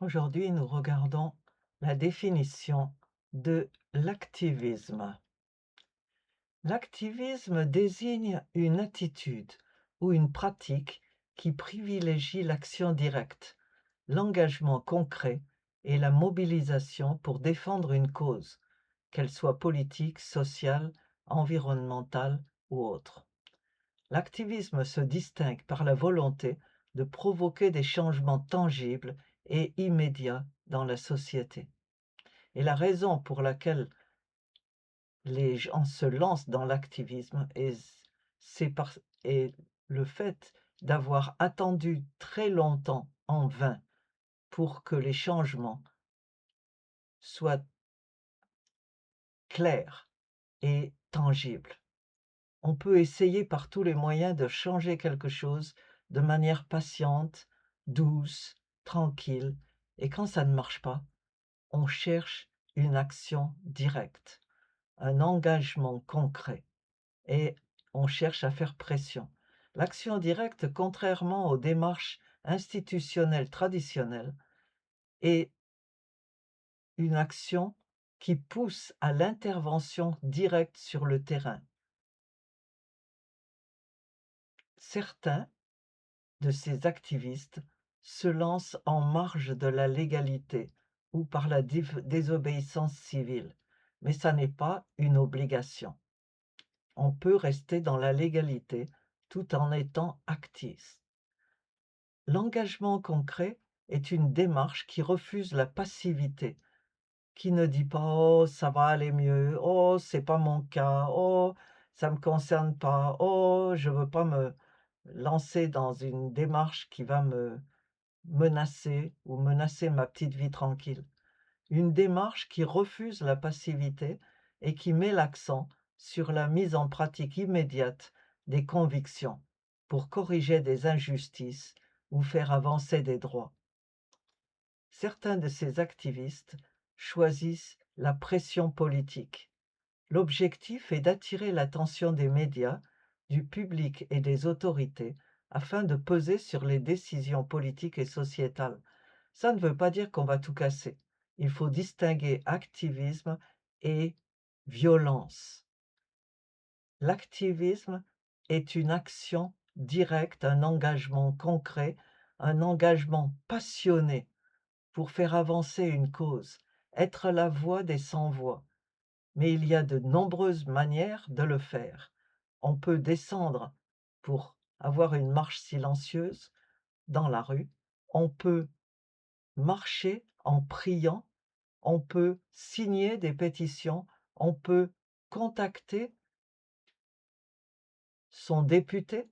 Aujourd'hui, nous regardons la définition de l'activisme. L'activisme désigne une attitude ou une pratique qui privilégie l'action directe, l'engagement concret et la mobilisation pour défendre une cause, qu'elle soit politique, sociale, environnementale ou autre. L'activisme se distingue par la volonté de provoquer des changements tangibles et immédiats dans la société. Et la raison pour laquelle les gens se lancent dans l'activisme c'est et le fait d'avoir attendu très longtemps en vain pour que les changements soient clairs et tangibles. On peut essayer par tous les moyens de changer quelque chose de manière patiente, douce, tranquille, et quand ça ne marche pas, on cherche une action directe, un engagement concret, et on cherche à faire pression. L'action directe, contrairement aux démarches institutionnelles traditionnelles, est une action qui pousse à l'intervention directe sur le terrain. Certains de ces activistes se lancent en marge de la légalité ou par la désobéissance civile, mais ça n'est pas une obligation. On peut rester dans la légalité tout en étant actif. L'engagement concret est une démarche qui refuse la passivité, qui ne dit pas: «Oh, ça va aller mieux. Oh, c'est pas mon cas. Oh, ça me concerne pas. Oh, je veux pas me lancer dans une démarche qui va me menacer ou menacer ma petite vie tranquille». Une démarche qui refuse la passivité et qui met l'accent sur la mise en pratique immédiate des convictions pour corriger des injustices ou faire avancer des droits. Certains de ces activistes choisissent la pression politique. L'objectif est d'attirer l'attention des médias, du public et des autorités afin de peser sur les décisions politiques et sociétales. Ça ne veut pas dire qu'on va tout casser. Il faut distinguer activisme et violence. L'activisme est une action directe, un engagement concret, un engagement passionné pour faire avancer une cause, être la voix des sans-voix. Mais il y a de nombreuses manières de le faire. On peut descendre pour avoir une marche silencieuse dans la rue, on peut marcher en priant, on peut signer des pétitions, on peut contacter son député,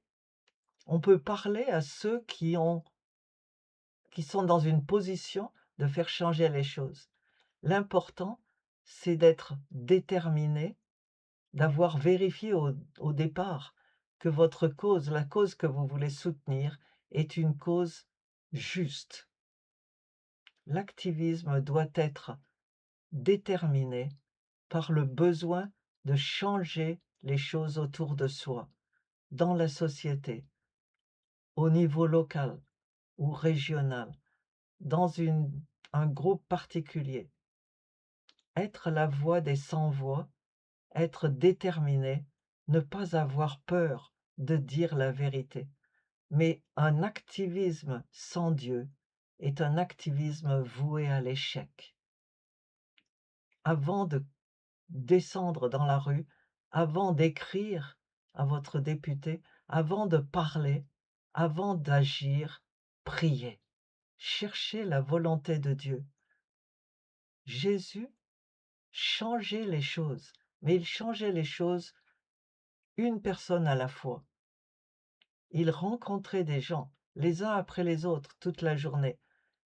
on peut parler à ceux qui sont dans une position de faire changer les choses. L'important, c'est d'être déterminé, d'avoir vérifié au départ que votre cause, la cause que vous voulez soutenir, est une cause juste. L'activisme doit être déterminé par le besoin de changer les choses autour de soi, dans la société, au niveau local ou régional, dans un groupe particulier. Être la voix des sans-voix, être déterminé, ne pas avoir peur de dire la vérité. Mais un activisme sans Dieu est un activisme voué à l'échec. Avant de descendre dans la rue, avant d'écrire à votre député, avant de parler, avant d'agir, priez. Cherchez la volonté de Dieu. Jésus changeait les choses, mais il changeait les choses une personne à la fois. Il rencontrait des gens, les uns après les autres, toute la journée.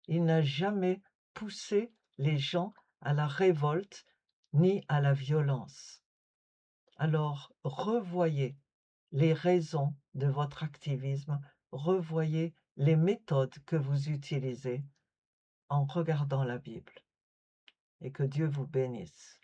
Il n'a jamais poussé les gens à la révolte ni à la violence. Alors, revoyez les raisons de votre activisme, revoyez les méthodes que vous utilisez en regardant la Bible, et que Dieu vous bénisse.